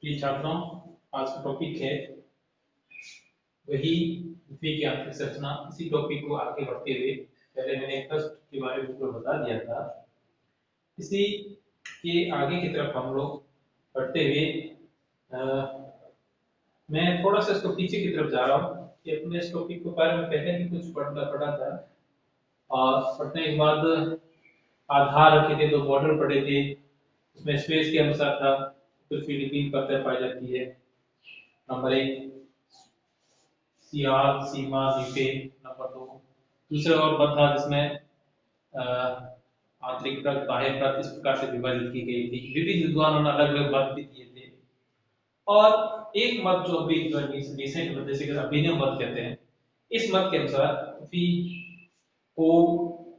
प्रिय छात्रों, आज का टॉपिक है वही पृथ्वी की आंतरिक संरचना। इसी टॉपिक को आगे बढ़ते हुए पहले मैंने क्रस्ट के बारे में आपको बता दिया था। इसी के आगे की तरफ हम लोग बढ़ते हुए मैं थोड़ा सा इसको पीछे की तरफ जा रहा हूँ कि अपने इस टॉपिक को बारे में पहले भी कुछ पढ़ा था और पढ़ने के बाद आधार रखे थे, 2 मॉडल पढ़े थे। उसमें स्पेस के अनुसार था पृथ्वी की 3 परतें पाई जाती है। नंबर 1 सियाल, सीमा, द्वीपे। नंबर 2 दूसरा और पद था जिसमें आंतरिक परत, बाह्य परत इस प्रकार से विभाजित की गई थी। विभिन्न विद्वानों ने अलग अलग मत भी दिए थे और एक मत जो अभी रिसेंट मत जैसे कि अभिनव मत कहते हैं, इस मत के अनुसार पृथ्वी को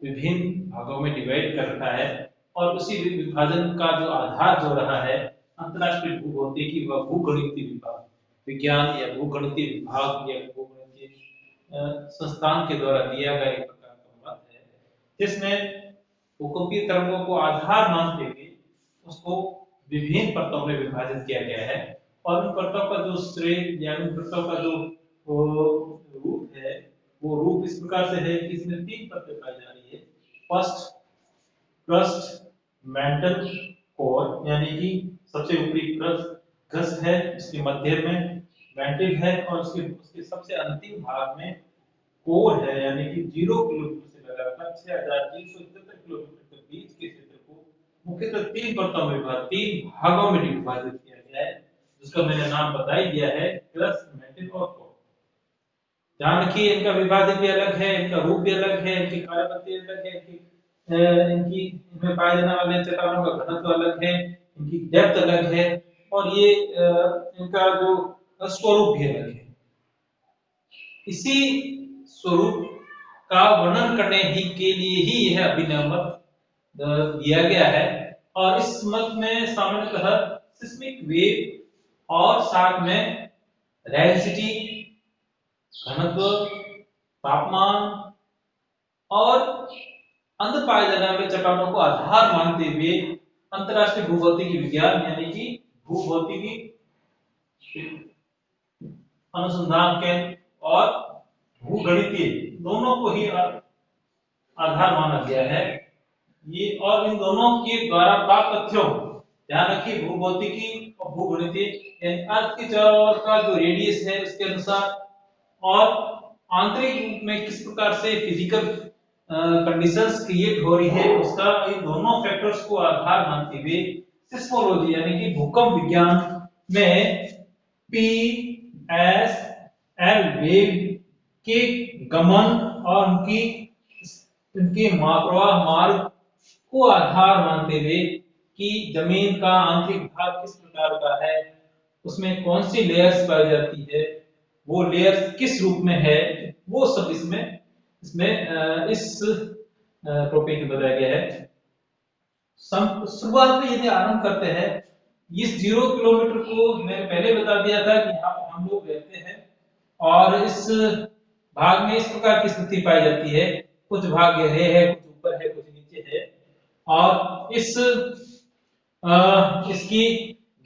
विभिन्न भागों में डिवाइड कर रखा है और उसी विभाजन का जो आधार जो रहा है अंतरराष्ट्रीय भूभौतिकी व भूगणितीय विभाग विज्ञान या भूगणितीय विभाग या भूगणितीय संस्थान के द्वारा दिया गया एक प्रकार का मत है, जिसमें भूकंपीय तरंगों को आधार मानते हुए उसको विभिन्न परतों में विभाजित किया गया है और उन परतों का जो श्रेणी या उन परतों का जो रूप है वो रूप इस प्रकार से है कि इसमें 3 परतें पाई जा रही है। फर्स्ट क्रस्ट, मेंटल, कोर, यानी कि सबसे ऊपरी क्रस्ट है, उसके मध्य में मेंटल है और उसके सबसे अंतिम भाग में कोर है, यानी कि 0 किलोमीटर से लगाकर 6377 किलोमीटर के बीच के क्षेत्र को मुख्यतः 3 परतों में 3 भागों में विभाजित किया गया है, जिसका मैंने नाम बता ही दिया है, क्रस्ट, मेंटल और कोर। ध्यान रखिए इनका विभाजन भी अलग है, इनका रूप भी अलग है, इनकी कार्यपद्धति अलग है, इनमें पाए जाने वाले चट्टानों का घनत्व अलग है, इनकी डेप्थ अलग है और ये इनका जो स्वरूप भी अलग है। इसी स्वरूप का वर्णन करने ही के लिए ही यह अभिनव मत दिया गया है और इस मत में सामान्यतः सिस्मिक वेव और साथ में रेडियोसिटी, घनत्व, तापमान और अंदर पाए जाने वाले चट्टानों को आधार मानते हुए अंतरराष्ट्रीय भूभौतिकी विज्ञान यानी कि भूभौतिकी अनुसंधान केंद्र और भूगणितीय दोनों को ही आधार माना गया है। ये और इन दोनों के द्वारा प्राप्त तथ्यों, ध्यान रखिए भूभौतिकी और भूगणितीय अर्थ के चारों ओर का जो रेडियस है उसके अनुसार और आंतरिक रूप में किस प्रकार से फिजिकल कंडीशंस क्रिएट हो रही है उसका, इन दोनों फैक्टर्स को आधार मानते हुए सिस्मोलॉजी यानी कि भूकंप विज्ञान में पी एस एल वेव के गमन और उनके प्रवाह मार्ग को आधार मानते हुए कि जमीन का आंतरिक भाग किस प्रकार का है, उसमें कौन सी लेयर्स पाई जाती है, वो लेयर्स किस रूप में है, वो सब इसमें इस टॉपिक में बताया गया है। शुरुआत में यदि आरंभ करते हैं, इस 0 किलोमीटर को मैंने पहले बता दिया था कि यहाँ हम लोग रहते हैं और इस भाग में इस प्रकार की स्थिति पाई जाती है, कुछ भाग गहरे है, कुछ ऊपर है, कुछ नीचे है और इसकी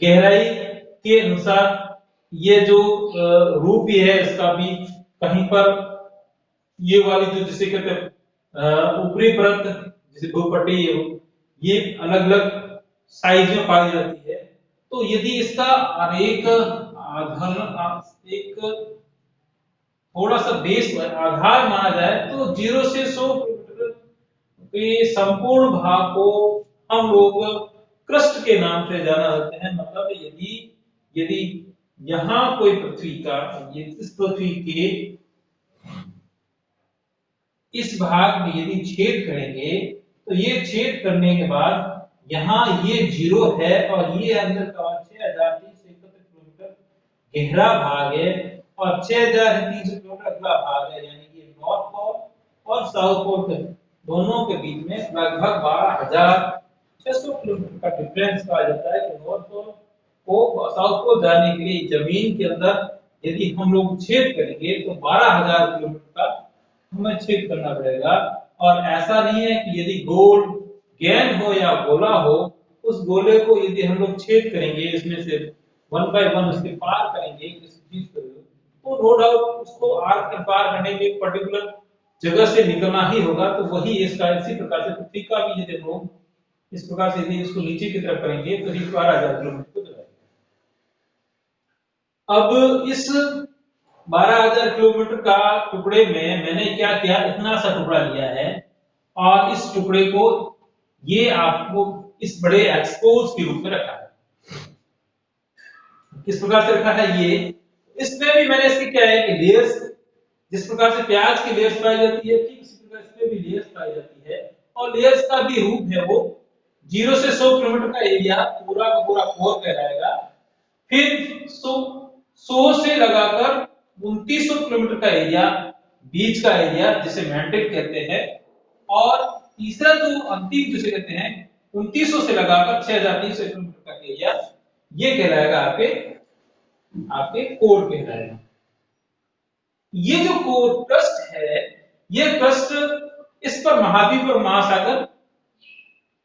गहराई के अनुसार ये जो रूप ही है इसका भी कहीं पर ये वाली जो जिसे कहते हैं ऊपरी परत जिसे भूपट्टी ये अलग अलग साइज में पाई जाती है। तो यदि इसका आरेख एक थोड़ा सा बेस आधार माना जाए तो 0 से 100 किलोमीटर के संपूर्ण भाग को हम लोग क्रस्ट के नाम से जाना जाते हैं। मतलब यदि यहाँ कोई पृथ्वी का इस पृथ्वी के इस भाग में यदि छेद करेंगे तो ये छेद करने के बाद यहाँ ये 0 है और ये अंदर का 6371 किलोमीटर गहरा भाग है और 6300 किलोमीटर अगला भाग है, यानी कि नॉर्थ पोल और साउथ पोल के दोनों के बीच में लगभग 12600 किलोमीटर का डिफरेंस आ जाता है। कि नॉर्थ पोल को साउथ पोल जाने के लिए जमीन के अंदर यदि हम लोग छेद करेंगे तो 12000 किलोमीटर का हमें छेद करना पड़ेगा। और ऐसा नहीं है कि यदि गोल गेंद हो या गोला हो, उस गोले को यदि हम लोग छेद करेंगे इसमें से वन बाय वन उसके पार करेंगे किसी चीज को, तो नो डाउट उसको आर के पार करने के लिए पर्टिकुलर जगह से निकलना ही होगा। तो वही इसका इसी प्रकार से पृथ्वी का भी यदि हम इस प्रकार से यदि इसको नीचे की तरफ करेंगे तो ये 12,000 किलोमीटर को दबाएगा। अब इस 12,000 किलोमीटर का टुकड़े में मैंने क्या किया, इतना सा टुकड़ा लिया है और इस टुकड़े को ये आपको इस बड़े एक्सपोज के रूप में रखा है। किस प्रकार से रखा है ये, इसमें भी मैंने इसके क्या है कि लेयर्स, जिस प्रकार से प्याज की लेयर्स पाई जाती है ठीक इसी प्रकार इसमें भी लेयर्स पाई जाती है। और लेयर्स का भी रूप है वो 0 से 100 किलोमीटर का एरिया पूरा का पूरा कोर कहलाएगा। फिर 100 से लगाकर 2900 किलोमीटर का एरिया, बीच का एरिया जिसे मैंटल कहते हैं। और तीसरा जो अंतिम जिसे कहते हैं 2900 से लगाकर 6300 किलोमीटर का एरिया, ये कहलाएगा आपके कोर कहलाएगा। ये जो कोर क्रस्ट है, ये क्रस्ट, इस पर महाद्वीप और महासागर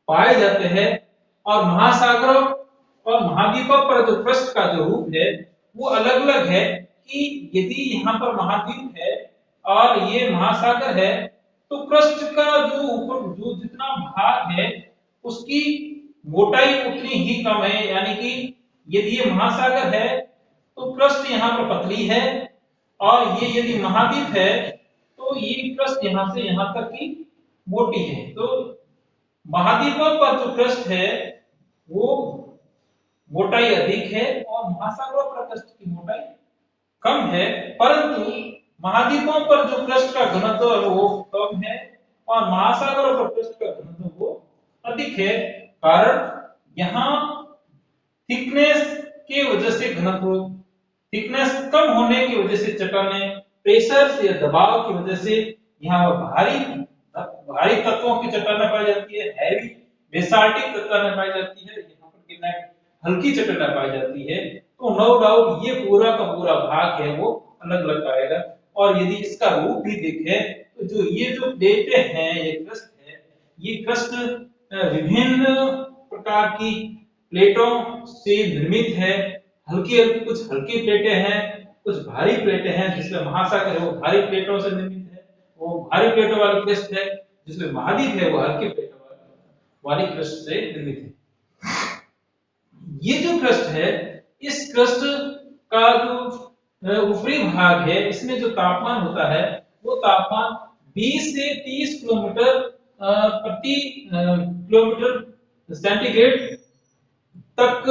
पाए जाते हैं। और महासागरों और महाद्वीपों पर जो क्रस्ट का जो रूप है वो अलग अलग है कि यदि यहाँ पर महाद्वीप है और ये महासागर है तो क्रस्ट का जो ऊपर जो जितना भाग है उसकी मोटाई उतनी ही कम है। यानी कि यदि ये महासागर है तो क्रस्ट यहाँ पर पतली है, और ये यदि महाद्वीप है तो ये क्रस्ट यहाँ से यहाँ तक की मोटी है। तो महाद्वीपों पर जो क्रस्ट है वो मोटाई अधिक है और महासागरों पर क्रस्ट की मोटाई कम है। परंतु महाद्वीपों पर जो क्रस्ट का घनत्व है वो कम है और महासागरों पर क्रस्ट का घनत्व वो अधिक है। कारण यहाँ थिकनेस की वजह से घनत्व, थिकनेस कम होने की वजह से चट्टानें प्रेशर या दबाव की वजह से यहाँ भारी तत्वों की चट्टानें पाई जाती है, हैवी बेसाल्टिक चट्टानें पाई जाती है, यहाँ पर ग्रेनाइट हल्की चट्टानें पाई जाती है। तो नो डाउट ये पूरा का पूरा भाग है वो अलग अलग पाएगा। और यदि इसका रूप भी देखें तो जो ये जो प्लेटें हैं, ये क्रस्ट है, ये क्रस्ट विभिन्न प्रकार की प्लेटों से निर्मित है। कुछ हल्की प्लेटें हैं, कुछ भारी प्लेटें हैं। जिसमें महासागर है वो भारी प्लेटों से निर्मित है, वो भारी प्लेटों वाली क्रस्ट है। जिसमें महाद्वीप है वो हल्की प्लेटों वाली क्रस्ट से निर्मित है। ये जो क्रस्ट है, इस क्रस्ट का जो ऊपरी भाग है, इसमें जो तापमान होता है वो तापमान 20 से 30 किलोमीटर प्रति किलोमीटर सेंटीग्रेड तक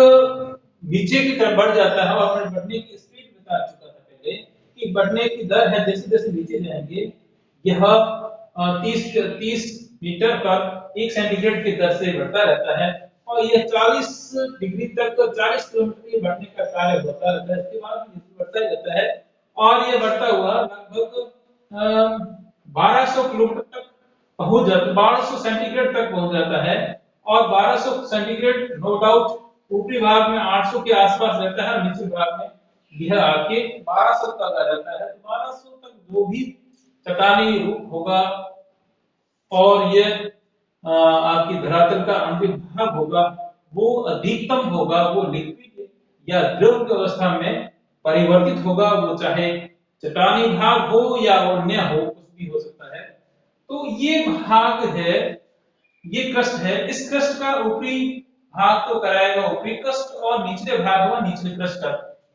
नीचे की तरफ बढ़ जाता है। और मैं बढ़ने की स्पीड बता चुका था पहले कि बढ़ने की दर है, जैसे जैसे नीचे जाएंगे यह 30 मीटर पर 1 सेंटीग्रेड की दर से बढ़ता रहता है। और यह 40 डिग्री तक 40 किलोमीटर की बढ़ने का कार्य होता रहता है। इसके बाद बढ़ता रहता है और यह बढ़ता हुआ लगभग 1200 किलोमीटर तक पहुंच जाता है, 1200 सेंटीग्रेड तक पहुंच जाता है। और 1200 सेंटीग्रेड नो डाउट ऊपरी भाग में 800 के आसपास रहता है, निचले भाग में यह आके 1200 तक आ जाता है। 1200 तक जो भी चट्टानी रूप होगा और यह आपकी धरातल का आणविक भाग होगा वो अधिकतम होगा, वो लिक्विड या द्रव की अवस्था में परिवर्तित होगा। वो चाहे चट्टानी भाग हो या अन्य हो, कुछ भी हो सकता है। तो ये भाग है, ये क्रस्ट है। इस क्रस्ट का ऊपरी भाग तो कराएगा ऊपरी क्रस्ट और निचले भाग हुआ निचले क्रस्ट का।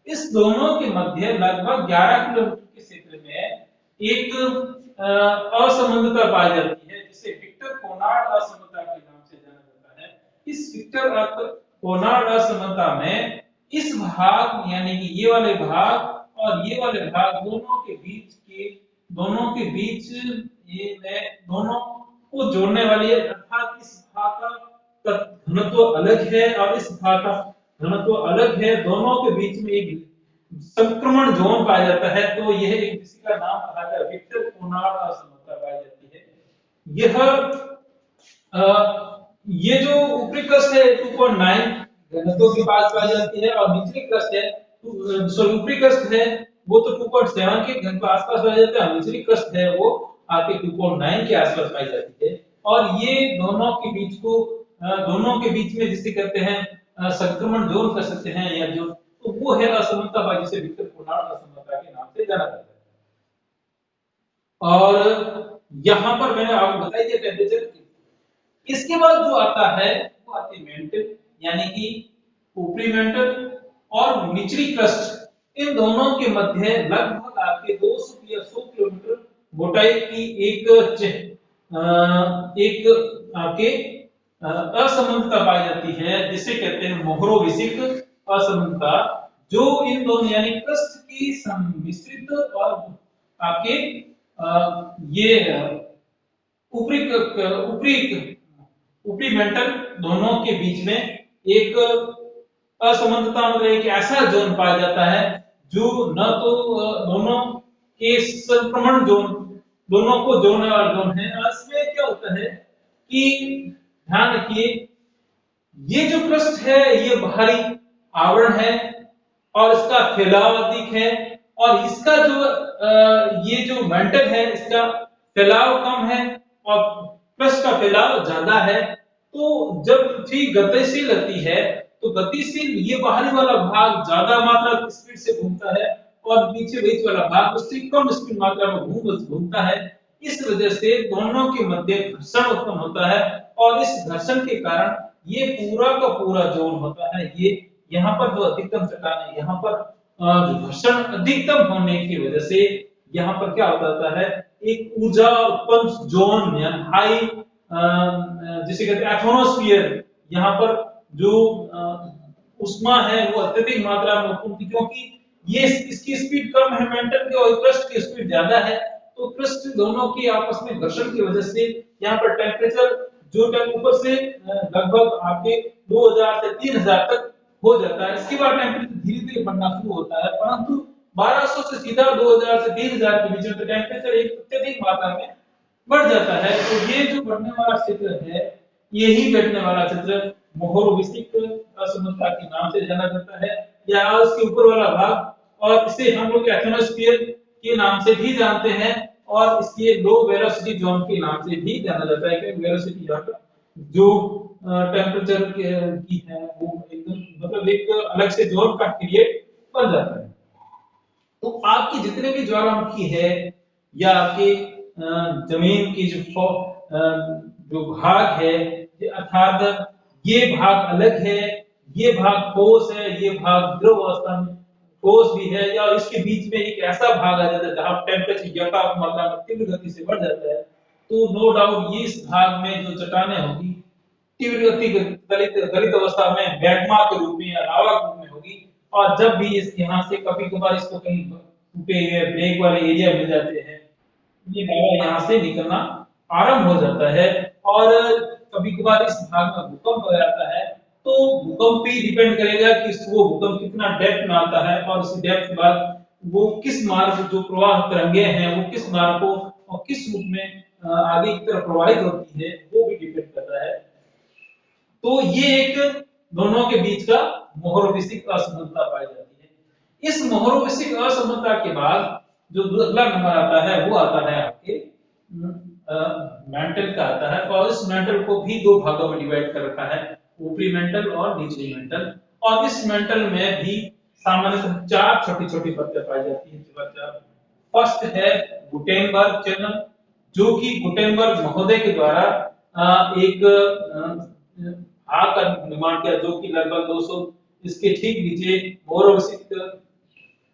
इस दोनों के मध्य लगभग 11 किलोमीटर के क्षेत्र में एक असमानता पाई जाती है, जिसे विक्टर कोनार्ड असमानता के नाम से जाना जाता है। इस विक्टर कोनार्ड असमानता में इस भाग यानी कि ये वाले भाग और ये वाले भाग दोनों के बीच ये दोनों को जोड़ने वाली है। अर्थात इस भाग का घनत्व अलग है और इस भाग का घनत्व अलग है, दोनों के बीच में एक संक्रमण जोन पाया जाता है। तो यह एक किसी का नाम कहा जाता है विक्टर कोनार्ड असमानता पाई जाती है। ये जो ऊपरी क्रस्ट है 2.9 घनत्व के पास पाई जाती है और निचली क्रस्ट है ऊपरी क्रस्ट है वो तो 2.7 के घन के आसपास पाई जाती है, निचली क्रस्ट है वो आपके 2.9 के आसपास पाई जाती है। और ये दोनों के बीच में जिसे कहते हैं संक्रमण जोन कर सकते हैं, या जो तो वो है असमंता भाग, जिसे विक्टर कोनार्ड असमंता के नाम से जाना जाता है। और यहां पर मैंने आपको बताई दिया टेम्परेचर। इसके बाद जो आता है वो आती है मेंटल, यानी कि ऊपरी मेंटल और निचली क्रस्ट। इन दोनों के मध्य लगभग आपके 200 या 100 किलोमीटर मोटाई की एक आपके असमानता पाई जाती है, जिसे कहते हैं मोहरोविसिक असमानता, जो इन दोनों यानी क्रस्ट की सम्मिश्रित और आपके ये ऊपरी ऊपरी ऊपरी मेंटल दोनों के बीच में एक असमानता, मतलब एक ऐसा जोन पाया जाता है जो न तो दोनों के संक्रमण जोन, दोनों को जोड़ने वाला जोन है। इसमें क्या होता है कि ध्यान रखिए, ये जो क्रस्ट है ये बाहरी आवरण है और इसका फैलाव अधिक है, और इसका जो ये जो मेंटल है इसका फैलाव कम है और क्रस्ट का फैलाव ज्यादा है। तो जब पृथ्वी गतिशील रहती है तो गतिशील ये बाहरी वाला भाग ज्यादा मात्रा की स्पीड से घूमता है और पीछे बीच वाला भाग उससे कम स्पीड मात्रा में घूमता है। इस वजह से दोनों के मध्य घर्षण उत्पन्न होता है और इस घर्षण के कारण ये पूरा का पूरा जोन होता है, ये यहाँ पर जो अधिकतम चट्टान है, यहाँ पर जो घर्षण अधिकतम होने की वजह से यहाँ पर क्या होता है, एक ऊर्जा उत्पन्न जोन या हाई, जिसे कहते हैं एटमॉस्फेयर, यहाँ पर जो उष्मा है वो अत्यधिक मात्रा में उत्पन्न होती, क्योंकि ये इसकी स्पीड कम है मेंटल की और क्रस्ट की स्पीड ज्यादा है। तो क्रस्ट दोनों की आपस में घर्षण की वजह से यहाँ पर टेम्परेचर जो ऊपर से लगभग आपके 2000 से 3000 तक हो जाता है। इसके बाद टेम्परेचर धीरे धीरे बढ़ना शुरू होता है, परंतु 1200 से सीधा 2000 से 3000 के बीच में टेम्परेचर एक अत्यधिक मात्रा में बढ़ जाता है। तो ये जो बढ़ने वाला क्षेत्र है, यही बढ़ने वाला क्षेत्र मोहरोविसिक असमंता के नाम से जाना जाता है, या उसके ऊपर वाला भाग, और इसे हम लोग एटमॉस्फेयर के नाम से भी जानते हैं और इसके लो वेलोसिटी जोन के नाम से भी जाना जाता है, क्योंकि वेलोसिटी जो टेम्परेचर की है वो एकदम मतलब एक अलग से जोन का क्रिएट बन जाता है। तो आपकी जितने भी ज्वालामुखी है या आपके जमीन की जो भाग है, अर्थात ये भाग अलग है, ये भाग ठोस है, ये भाग द्रव अवस्था में ठोस भी है, या इसके बीच में एक ऐसा भाग आ जाता है जहां टेम्परेचर यथार्थ मात्रा में तीव्र गति से बढ़ जाता है। तो नो डाउट ये इस भाग में जो चट्टानें होगी तीव्र गति गलित अवस्था में मैग्मा के रूप में या लावा के रूप में होगी, और जब भी इस यहाँ से कभी कभार इसको कहीं टूटे हुए ब्रेक वाले एरिया मिल जाते हैं, ये लावा यहाँ से निकलना आरंभ हो जाता है। और कभी कभार इस भाग में भूकंप हो जाता है, तो भूकंप भी डिपेंड करेगा कि वो भूकंप कितना डेप्थ में आता है और उस डेप्थ के बाद वो किस मार्ग, जो प्रवाह तरंगे हैं वो किस मार्ग को और किस रूप में आगे की तरफ प्रवाहित होती है, वो भी डिपेंड करता है। तो ये एक दोनों के बीच का मोहरोविसिक असमता पाई जाती है। इस मोहरोविसिक असमता के बाद जो अगला नंबर आता है वो आता है आपके मेंटल का आता है, और इस मेंटल को भी दो भागों में डिवाइड कर रखा है, ऊपरी मेंटल और निचली मेंटल। और इस मेंटल में भी सामान्यतः चार छोटी छोटी परतें पाई जाती हैं। फर्स्ट है गुटेनबर्ग चैनल, जो कि गुटेनबर्ग महोदय के द्वारा एक भाग का निर्माण किया, जो कि लगभग 200 इसके ठीक नीचे मोहरोविसिक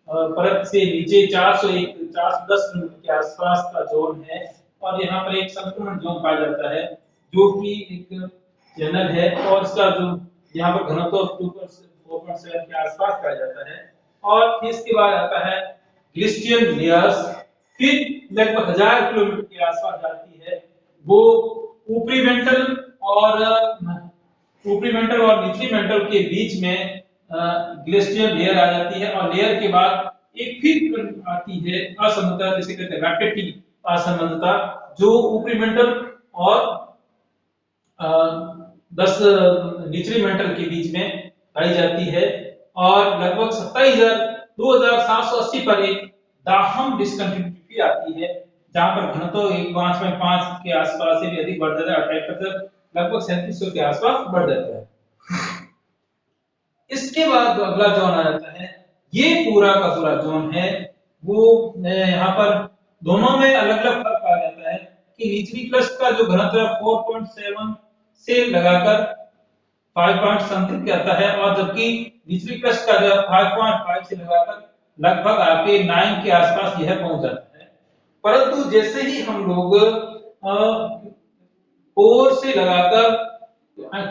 परत से नीचे 401 410 किलोमीटर के आसपास का जोन है, और यहाँ पर एक संक्रमण जोन पाया जाता है जो कि एक चैनल है, और इसका जो यहाँ पर घनत्व 2.7 के आसपास पाया जाता है। और इसके बाद आता है ग्लिस्टियन लेयर्स, फिर लगभग 1000 किलोमीटर के आसपास जाती है, वो ऊपरी मेंटल और निचली मेंटल के बीच में ग्लेशियर लेयर आ जाती है, और लेयर के बाद एक फिर आती है असमता, जिसे कहते हैं रैकेटी असमता, जो ऊपरी मेंटल और 10 निचली मेंटल के बीच में पाई जाती है, और लगभग 2780 पर एक दाहम डिस्कंटिन्यूटी आती है, जहां पर घनत्व 1.5 के आसपास से भी अधिक बढ़ जाता है और टेम्परेचर लगभग 3700 के आसपास बढ़ जाता है। इसके बाद अगला जोन आ जाता है ये पूरा का पूरा जोन है वो यहाँ पर दोनों में अलग अलग फर्क आ जाता है कि निचली क्रस्ट का जो घनत्व है 4.7 से लगाकर 5 पॉइंट समथिंग के आता है, और जबकि निचली क्रस्ट का जो 5.5 से लगाकर लगभग आपके 9 के आसपास यह पहुंच जाता है। परंतु जैसे ही हम लोग कोर से लगाकर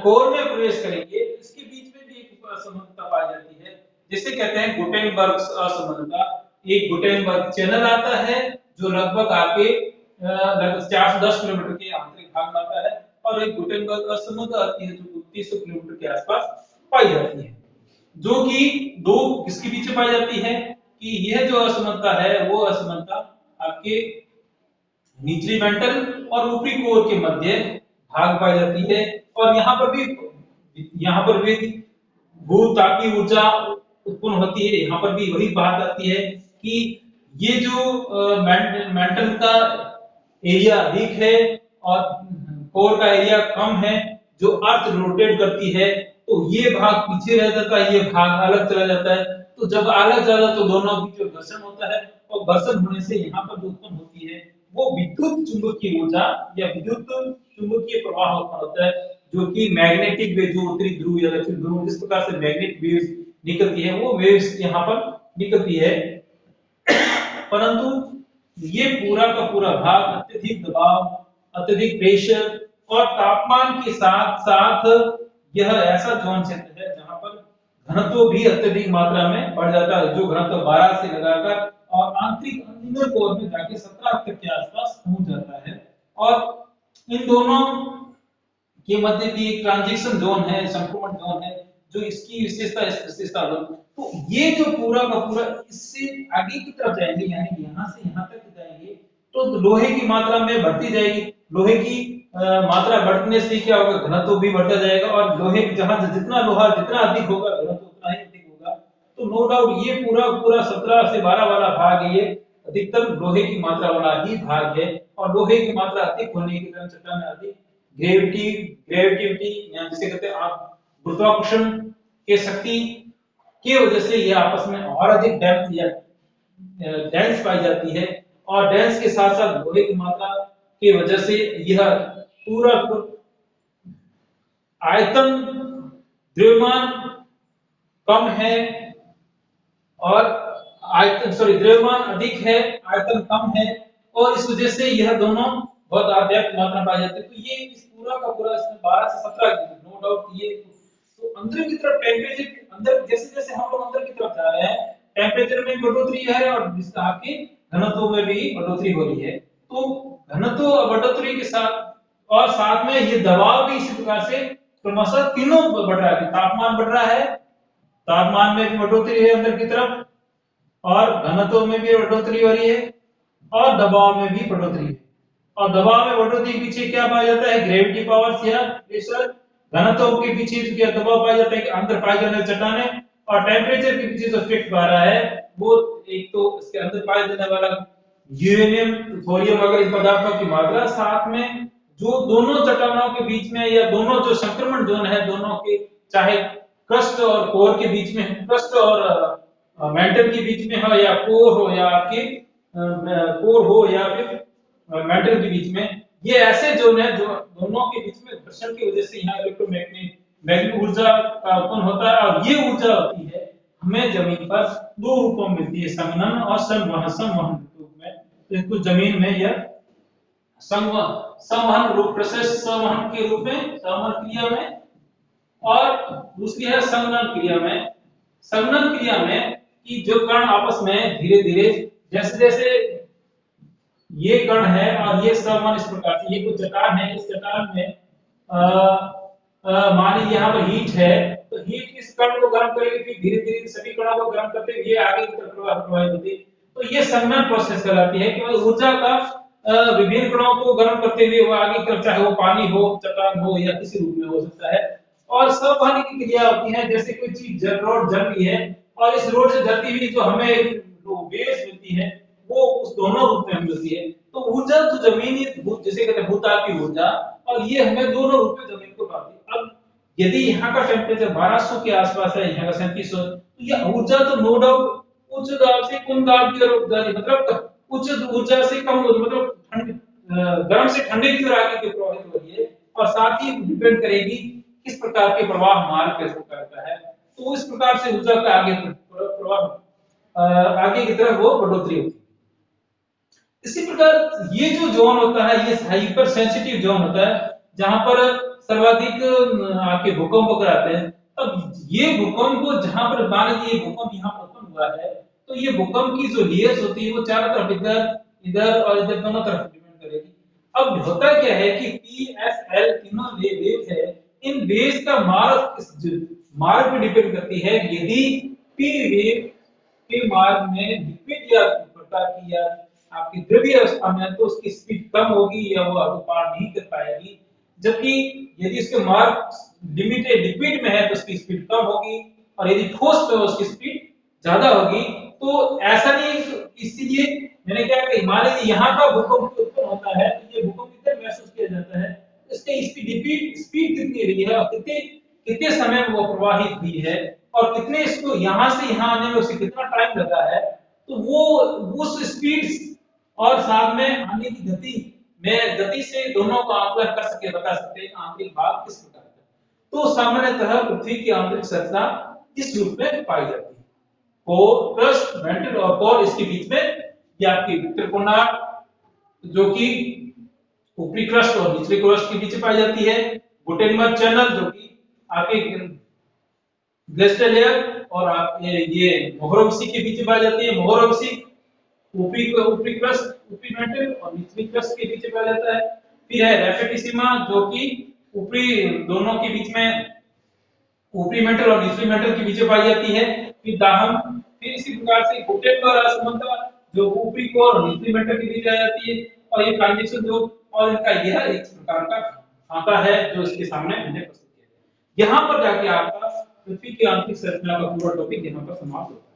कोर में प्रवेश करेंगे, इसके बीच में भी एक असमानता पाई जाती है, जिसे कहते हैं गुटेनबर्ग असमानता। एक गुटेनबर्ग चैनल आता है जो लगभग आपके लगभग 410 किलोमीटर के आंतरिक भाग में आता है, और एक गुटेनबर्ग असमानता आती है जो 3200 किलोमीटर के आसपास पाई जाती है, जो कि दो किसके बीच में पाई जाती है कि यह जो असमानता है वो असमानता आपके निचली मेंटल और ऊपरी कोर के मध्य भाग पाई जाती है। और यहाँ पर भी भूतापीय ऊर्जा उत्पन्न होती है। यहाँ पर भी वही बात आती है कि ये जो मेंटल का एरिया अधिक है और कोर का एरिया कम है, जो अर्थ रोटेट करती है तो ये भाग पीछे रह जाता है, ये भाग अलग चला जाता है। तो जब अलग चला तो दोनों के बीच घर्षण होता है, और घर्षण होने से यहाँ पर जो उत्पन्न होती है वो विद्युत चुंबकीय ऊर्जा या विद्युत चुंबकीय प्रवाह उत्पन्न होता है, जो कि मैग्नेटिक वेव, जो उत्तरी ध्रुव या दक्षिण ध्रुव जिस प्रकार से मैग्नेटिक वेव्स निकलती है वो वेव्स यहाँ पर निकलती है। परंतु ये पूरा का पूरा भाग अत्यधिक दबाव, अत्यधिक प्रेशर और तापमान के साथ साथ यह ऐसा जोन क्षेत्र है जहां पर घनत्व भी अत्यधिक मात्रा में बढ़ जाता है, जो घनत्व 12 से लगाकर और आंतरिक इनर कोर में जाके 17 तक के आसपास पहुंच जाता है। और इन दोनों के मध्य भी एक ट्रांजिशन जोन है, संक्रमण जोन है, जो इसकी विशेषता इस विशेषता तो ये जो पूरा का पूरा इससे आगे की तरफ जाएंगे, यानी यहाँ से यहाँ तक जाएंगे तो लोहे की मात्रा में बढ़ती जाएगी। लोहे की मात्रा बढ़ने से क्या होगा, घनत्व भी बढ़ता जाएगा, और लोहे जहां जितना लोहा जितना अधिक होगा घनत्व उतना ही अधिक होगा। तो नो डाउट ये पूरा पूरा 17 से 12 वाला भाग ये अधिकतर लोहे की मात्रा वाला ही भाग है, और लोहे की मात्रा अधिक होने के कारण चट्टान अधिक ग्रेविटिविटी या जिसे कहते हैं आप गुरुत्वाकर्षण के शक्ति की वजह से ये आपस में और अधिक डेप्थ या डेंस पाई जाती है, और डेंस के साथ साथ लोहे की मात्रा की वजह से यह पूरा आयतन द्रव्यमान कम है और द्रव्यमान अधिक है, आयतन कम है, और इस वजह से यह दोनों बहुत अव्याप्त मात्रा पाई जाती है। तो ये इस पूरा का पूरा इसमें 12 से 17 नो डाउट ये तो अंदर की तरफ टेम्परेचर अंदर जैसे जैसे हम लोग अंदर की तरफ जा रहे हैं टेम्परेचर में बढ़ोतरी है, और जिसका आपके घनत्व में भी बढ़ोतरी हो रही है। तो घनत्व बढ़ोतरी के साथ और साथ में ये दबाव भी इसी प्रकार से क्रमशः तीनों बढ़ रहा है। तापमान बढ़ रहा है, तापमान में भी बढ़ोतरी है अंदर की तरफ, और घनत्व में भी बढ़ोतरी हो रही है, और दबाव में भी बढ़ोतरी है। और दबाव में बढ़ोतरी के पीछे क्या पाया जाता है, ग्रेविटी पावर्स या प्रेशर। घनत्व के पीछे क्या दबाव पाया जाता है कि अंदर पाए जाने वाले चट्टानें, और टेम्परेचर के पीछे जो इफेक्ट पा रहा है वो एक तो इसके अंदर पाए जाने वाला यूरेनियम, थोरियम वगैरह इन पदार्थों की मात्रा, साथ में जो दोनों चट्टानों के बीच में या दोनों जो संक्रमण जोन है दोनों के, चाहे क्रस्ट और कोर के बीच में, क्रस्ट और मेंटल के बीच में हो, या कोर हो या आपके कोर हो या फिर मेटल के बीच में, ये ऐसे जोन है जो दोनों के बीच में घर्षण की वजह से यहाँ इलेक्ट्रोमैग्नेटिक ऊर्जा का उत्पन्न होता है। और ये ऊर्जा होती है हमें जमीन पर दो रूपों में मिलती है, संघनन और संवहन रूप में। तो इसको जमीन में यह संवहन रूप, प्रोसेस संवहन के रूप में, संवहन क्रिया में, और दूसरी है संघनन क्रिया में। संघनन क्रिया में कि जो कण आपस में धीरे धीरे जैसे जैसे ये कण है और ये संवहन इस प्रकार से, ये कुछ चट्टान है, इस चट्टान में मान लीजिए यहाँ पर हीट है, तो हीट इस कण को गर्म करेगी, फिर धीरे धीरे सभी कणों को गर्म करते हुए ये आगे की तरफ प्रवाहित होती है। तो ये संघनन प्रोसेस कहलाती है कि ऊर्जा का विभिन्न कणों को गर्म करते हुए वो आगे की तरफ, चाहे वो पानी हो, चट्टान हो, या किसी रूप में हो सकता है। और संवहन की क्रिया होती है जैसे कोई चीज रोड जल रही है, और इस रोड से जलती हुई जो हमें वेव्स मिलती है वो उस दोनों रूप में मिलती है। तो ऊर्जा तो जमीनी जिसे कहते हैं भूतापीय ऊर्जा, और ये हमें दोनों रूप में जमीन को प्राप्त है। अब यदि यहाँ का टेम्परेचर 1200 के आसपास है, यहाँ का 3700, तो ये ऊर्जा तो नो डाउट उच्च दाब से कम दाब की ओर मतलब उच्च ऊर्जा से कम मतलब गर्म से ठंडे की ओर आगे की प्रवाहित हो रही है, और साथ ही डिपेंड करेगी किस प्रकार के प्रवाह मार्ग किस प्रकार का है, तो इस प्रकार से ऊर्जा का आगे प्रवाह आगे की तरफ वो बढ़ोतरी होती है। इसी प्रकार ये जो जोन होता है ये हाइपर सेंसिटिव जोन होता है, जहां पर सर्वाधिक आपके भूकंप कराते हैं। अब ये भूकंप को जहां पर मान लीजिए भूकंप यहाँ पर उत्पन्न हुआ है, तो ये भूकंप की जो लेयर्स होती है वो चारों तरफ इधर इधर और इधर दोनों तरफ डिपेंड करेगी। अब होता क्या है कि पीएसएल तीनों वेव्स है, इन वेव्स का मार्ग पे डिपेंड करती है। यदि पी वेव के मार्ग में लिक्विड या प्रकार की या आपकी द्रव्य अवस्था में, तो उसकी स्पीड कम होगी या वो आपको पार नहीं कर पाएगी। जबकि यदि इसके मार्ग लिमिटेड लिक्विड में है तो उसकी स्पीड कम होगी, और यदि ठोस में उसकी स्पीड ज्यादा होगी। तो ऐसा नहीं, इसीलिए मैंने क्या कि मान लीजिए यहाँ का भूकंप उत्पन्न होता है, तो ये भूकंप कितने महसूस किया जाता है, इसकी स्पीड कितनी रही है, और कितने कितने समय में वो प्रवाहित हुई है, और कितने इसको यहाँ से यहाँ आने में उसे कितना टाइम लगा है, तो वो उस स्पीड और साथ में आने की गति से दोनों का आकलन कर सके, बता सकते हैं आंतरिक भाग किस प्रकार का। तो सामान्यतः पृथ्वी की आंतरिक संरचना इस रूप में पाई जाती है। कोर, क्रस्ट, मैंटल और कोर, इसके बीच में ये आपकी त्रिकोणाकार जो कि ऊपरी क्रस्ट और निचले क्रस्ट के बीच पाई जाती है। गुटेनबर्ग चैनल जो कि आपके ग्लेशियल लेयर और आप ये मोहरोविसी के बीच पाई जाती है। मोहरोविसी ऊपरी क्रस्ट, ऊपरी मेंटल और निचली क्रस्ट के बीच पाया जाता है। फिर है रैफेटिसिमा जो कि ऊपरी दोनों के बीच में ऊपरी मेंटल और निचली मेंटल के बीच पाई जाती है। फिर दाहम, फिर इसी प्रकार से गुटेनबर्ग असमानता जो ऊपरी कोर और निचली मेंटल के बीच आ जाती है। और ये ट्रांजिशन जो और इनका यह एक प्रकार का खाता है जो इसके सामने हमने प्रस्तुत किया। यहाँ पर जाके आपका पृथ्वी की आंतरिक संरचना का पूरा टॉपिक यहाँ पर समाप्त होता है।